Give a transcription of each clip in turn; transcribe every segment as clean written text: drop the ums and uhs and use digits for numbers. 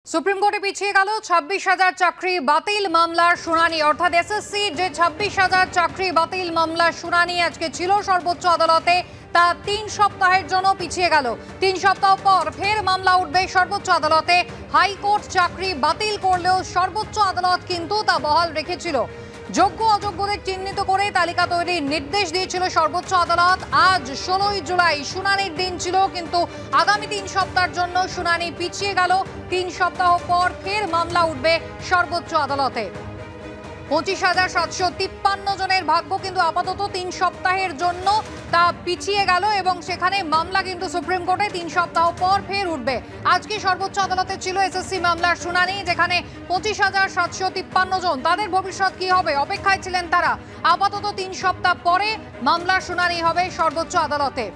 Supreme কোর্টে পিছিয়ে গেল ২৬,০০০ চাকরি বাতিল মামলার শুনানি। অর্থাৎ এসএসসি যে ২৬,০০০ চাকরি বাতিল মামলার শুনানি আজকে ছিল সর্বোচ্চ আদালতে, তা ৩ সপ্তাহের জন্য পিছিয়ে গেল। ৩ সপ্তাহ পর ফের মামলা উঠবে সর্বোচ্চ আদালতে। হাইকোর্ট চাকরি বাতিল করলেও সর্বোচ্চ আদালত কিন্তু তা বহাল রেখেছিল। যোগ্য অযোগ্যদের চিহ্নিত করে তালিকা তৈরির নির্দেশ দিয়েছিল সর্বোচ্চ আদালত। আজ ১৬ই জুলাই শুনানির দিন ছিল, কিন্তু আগামী ৩ সপ্তাহের জন্য শুনানি পিছিয়ে গেল। ৩ সপ্তাহ পর ফের মামলা উঠবে সর্বোচ্চ আদালতে। ২৫,৭৫৩ জনের ভাগ্য কিন্তু আপাতত ৩ সপ্তাহের জন্য তা পিছিয়ে গেল এবং সেখানে মামলা কিন্তু সুপ্রিম কোর্টে ৩ সপ্তাহ পর ফের উঠবে। আজকে সর্বোচ্চ আদালতে ছিল এসএসসি মামলার শুনানি, যেখানে ২৫,৭৫৩ জন, তাদের ভবিষ্যৎ কি হবে অপেক্ষায় ছিলেন তারা। আপাতত ৩ সপ্তাহ পরে মামলার শুনানি হবে সর্বোচ্চ আদালতে।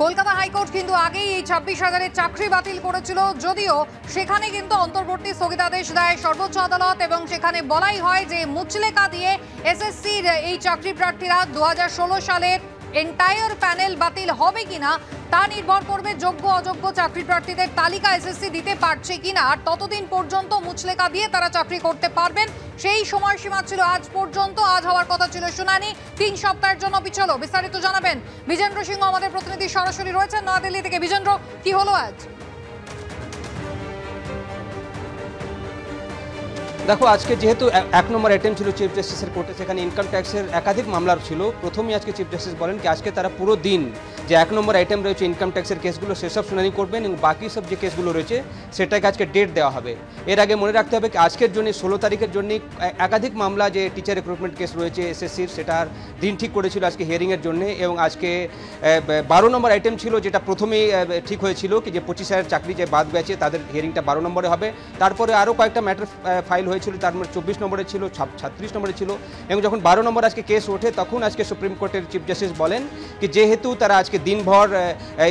কলকাতা হাইকোর্ট কিন্তু আগেই এই ২৬,০০০-এর চাকরি বাতিল করেছিল, যদিও সেখানে কিন্তু অন্তর্বর্তী স্থগিতাদেশ দেয় সর্বোচ্চ আদালত এবং সেখানে বলাই হয় যে মুচলেকা দিয়ে এসএসসির এই চাকরি প্রার্থীরা ২০১৬ সালের এন্টায়ার প্যানেল বাতিল হবে কিনা তা নির্ভর করবে যোগ্য অযোগ্য চাকরি প্রার্থীদের তালিকা এসএসসি দিতে পারছে কিনা। আর ততদিন পর্যন্ত মুচলেকা দিয়ে তারা চাকরি করতে পারবেন, সেই সময়সীমা ছিল আজ পর্যন্ত। আজ হওয়ার কথা ছিল শুনানি, ৩ সপ্তাহের জন্য পিছলো। বিস্তারিত জানাবেন বিজেন্দ্র সিংহ, আমাদের প্রতিনিধি সরাসরি রয়েছেন নয়াদিল্লি থেকে। বিজেন্দ্র, কি হলো আজ? দেখো, আজকে যেহেতু ১ নম্বর অ্যাটেম্প ছিল চিফ জাস্টিসের কোর্টে, সেখানে ইনকাম ট্যাক্সের একাধিক মামলার ছিল। প্রথমেই আজকে চিফ জাস্টিস বলেন কি আজকে তারা পুরো দিন যে ১ নম্বর অ্যাটেম্প রয়েছে ইনকাম ট্যাক্সের কেসগুলো সেসব শুনানি করবেন এবং বাকি সব যে কেসগুলো রয়েছে সেটাকে আজকে ডেট দেওয়া হবে। এর আগে মনে রাখতে হবে আজকের জন্য ১৬ তারিখের জন্য একাধিক মামলা যে টিচার রিক্রুটমেন্ট কেস রয়েছে এসএসসির, সেটার দিন ঠিক করেছিল আজকে হিয়ারিংয়ের জন্য। এবং আজকে ১২ নম্বর আইটেম ছিল, যেটা প্রথমেই ঠিক হয়েছিল কি যে ২৫,০০০ চাকরি যে বাদ গেছে তাদের হিয়ারিংটা ১২ নম্বরে হবে। তারপরে আরও কয়েকটা ম্যাটার ফাইল হয়েছিল, তার মধ্যে ২৪ নম্বরে ছিল, ৩৬ নম্বরে ছিল। এবং যখন ১২ নম্বর আজকে কেস ওঠে তখন আজকে সুপ্রিম কোর্টের চিফ জাস্টিস বলেন কি যেহেতু তারা আজকে দিনভর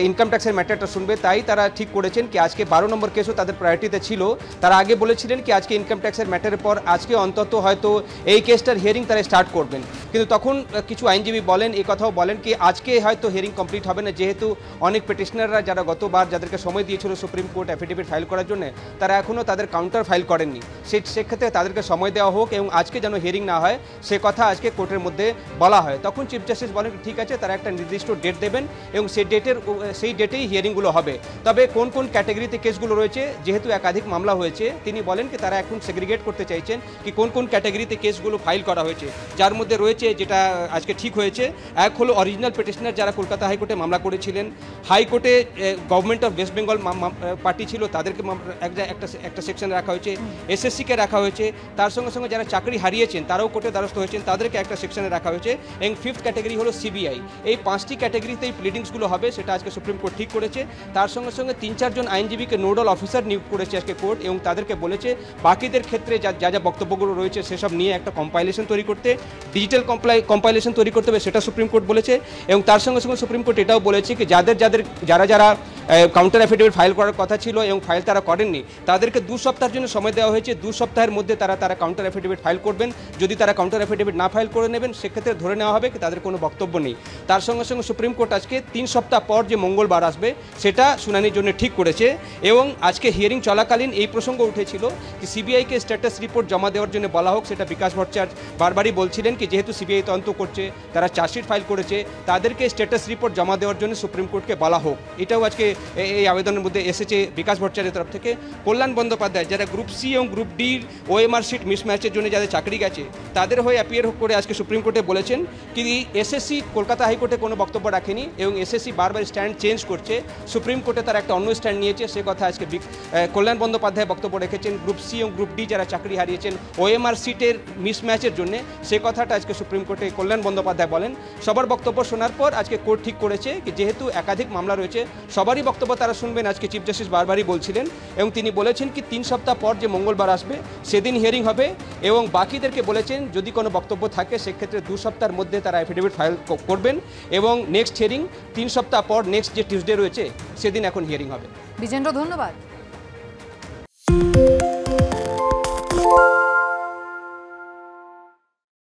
ইনকাম ট্যাক্সের ম্যাটারটা শুনবে, তাই তারা ঠিক করেছেন কি আজকে ১২ নম্বর কেসও তাদের প্রায়োরিটিতে ছিল। তারা আগে বলেছিলেন কি আজকে ইনকাম ট্যাক্সের ম্যাটারের পর আজকে অন্তত হয়তো এই কেসটার হিয়ারিং তারা স্টার্ট করবেন, কিন্তু তখন কিছু আইনজীবী বলেন, এই কথাও বলেন কি আজকে হয়তো হিয়ারিং কমপ্লিট হবে না, যেহেতু অনেক পিটিশনাররা যারা গতবার যাদেরকে সময় দিয়েছিল সুপ্রিম কোর্ট অ্যাফিডেভিট ফাইল করার জন্য, তারা এখনও তাদের কাউন্টার ফাইল করেননি। সেক্ষেত্রে তাদেরকে সময় দেওয়া হোক এবং আজকে যেন হিয়ারিং না হয় সে কথা আজকে কোর্টের মধ্যে বলা হয়। তখন চিফ জাস্টিস বলেন ঠিক আছে, তারা একটা নির্দিষ্ট ডেট দেবেন এবং সেই ডেটেই হিয়ারিংগুলো হবে। তবে কোন কোন ক্যাটাগরিতে কেসগুলো রয়েছে, যেহেতু একাধিক মামলা হয়েছে, তিনি বলেন কি তারা এখন সেগ্রিগেট করতে চাইছেন কি কোন কোন ক্যাটাগরিতে কেসগুলো ফাইল করা হয়েছে। যার মধ্যে রয়েছে, যেটা আজকে ঠিক হয়েছে, এক হলো অরিজিনাল পিটিশনার যারা কলকাতা হাইকোর্টে মামলা করেছিলেন, হাইকোর্টে government of West Bengal party ছিল তাদেরকে একটা সেকশন রাখা হয়েছে, এসএসসিকে রাখা হয়েছে, তার সঙ্গে সঙ্গে যারা চাকরি হারিয়েছেন তারাও কোর্টে দ্বারস্থ হয়েছেন তাদেরকে একটা সেকশনে রাখা হয়েছে, এবং 5th ক্যাটাগরি হলো সিবিআই। এই 5টি ক্যাটাগরিতে এই প্লিডিংসগুলো হবে, সেটা আজকে সুপ্রিম কোর্ট ঠিক করেছে। তার সঙ্গে সঙ্গে ৩-৪ জন আইনজীবীকে নোডাল অফিসার নিয়োগ করেছে আজকে কোর্ট, এবং তাদেরকে বলেছে বাকিদের ক্ষেত্রে যা যা বক্তব্যগুলো রয়েছে সেসব নিয়ে একটা কম্পাইলেশন তৈরি করতে, ডিজিটাল কম্পাইলেশন তৈরি করতে হবে, সেটা সুপ্রিম কোর্ট বলেছে। এবং তার সঙ্গে সঙ্গে সুপ্রিম কোর্ট এটাও বলেছে কি যারা কাউন্টার অ্যাফিডেভিট ফাইল করার কথা ছিল এবং ফাইল তারা করেননি, তাদেরকে ২ সপ্তাহের জন্য সময় দেওয়া হয়েছে। ২ সপ্তাহের মধ্যে তারা কাউন্টার অ্যাফিডেভিট ফাইল করবেন। যদি তারা কাউন্টার অ্যাফিডেভিট না ফাইল করে নেবেন, সেক্ষেত্রে ধরে নেওয়া হবে কি তাদের কোনো বক্তব্য নেই। তার সঙ্গে সঙ্গে সুপ্রিম কোর্ট আজকে ৩ সপ্তাহ পর যে মঙ্গলবার আসবে সেটা শুনানির জন্য ঠিক করেছে। এবং আজকে হিয়ারিং চলাকালীন এই প্রসঙ্গ উঠেছিল যে সিবিআইকে স্ট্যাটাস রিপোর্ট জমা দেওয়ার জন্য বলা হোক, সেটা বিকাশ ভট্টাচার্য বারবারই বলছিলেন কি যেহেতু সিবিআই তদন্ত করছে, তারা চার্জশিট ফাইল করেছে, তাদেরকে স্ট্যাটাস রিপোর্ট জমা দেওয়ার জন্য সুপ্রিম কোর্টকে বলা হোক। এটাও আজকে এই আবেদনের মধ্যে এসেছে বিকাশ ভট্টাচার্যের তরফ থেকে। কল্যাণ বন্দ্যোপাধ্যায় যারা গ্রুপ সি এবং গ্রুপ ডির ওএমআর সিট মিসম্যাচের জন্য যাদের চাকরি গেছে, তাদের হয়ে অ্যাপিয়ার করে আজকে সুপ্রিম কোর্টে বলেছেন কি এসএসসি কলকাতা হাইকোর্টে কোনো বক্তব্য রাখেনি এবং এসএসসি বারবার স্ট্যান্ড চেঞ্জ করছে, সুপ্রিম কোর্টে তারা একটা অন্য স্ট্যান্ড নিয়েছে, সে কথা আজকে কল্যাণ বন্দ্যোপাধ্যায় বক্তব্য রেখেছেন। গ্রুপ সি এবং গ্রুপ ডি যারা চাকরি হারিয়েছেন ওএমআর সিটের মিসম্যাচের জন্য, সে কথাটা আজকে সুপ্রিম কোর্টে কল্যাণ বন্দ্যোপাধ্যায় বলেন। সবার বক্তব্য শোনার পর আজকে কোর্ট ঠিক করেছে কি যেহেতু একাধিক মামলা রয়েছে সবারই বক্তব্য তারা শুনবেন। আজকে চিফ জাস্টিস বারবারই বলছিলেন এবং তিনি বলেছেন কি ৩ সপ্তাহ পর যে মঙ্গলবার আসবে সেদিন হিয়ারিং হবে, এবং বাকিদেরকে বলেছেন যদি কোনো বক্তব্য থাকে সেক্ষেত্রে 2 সপ্তাহের মধ্যে তারা অ্যাফিডেভিট ফাইল করবেন এবং নেক্সট হিয়ারিং ৩ সপ্তাহ পর নেক্সট যে টিউসডে রয়েছে সেদিন এখন হিয়ারিং হবে। বিজেন্দ্র, ধন্যবাদ।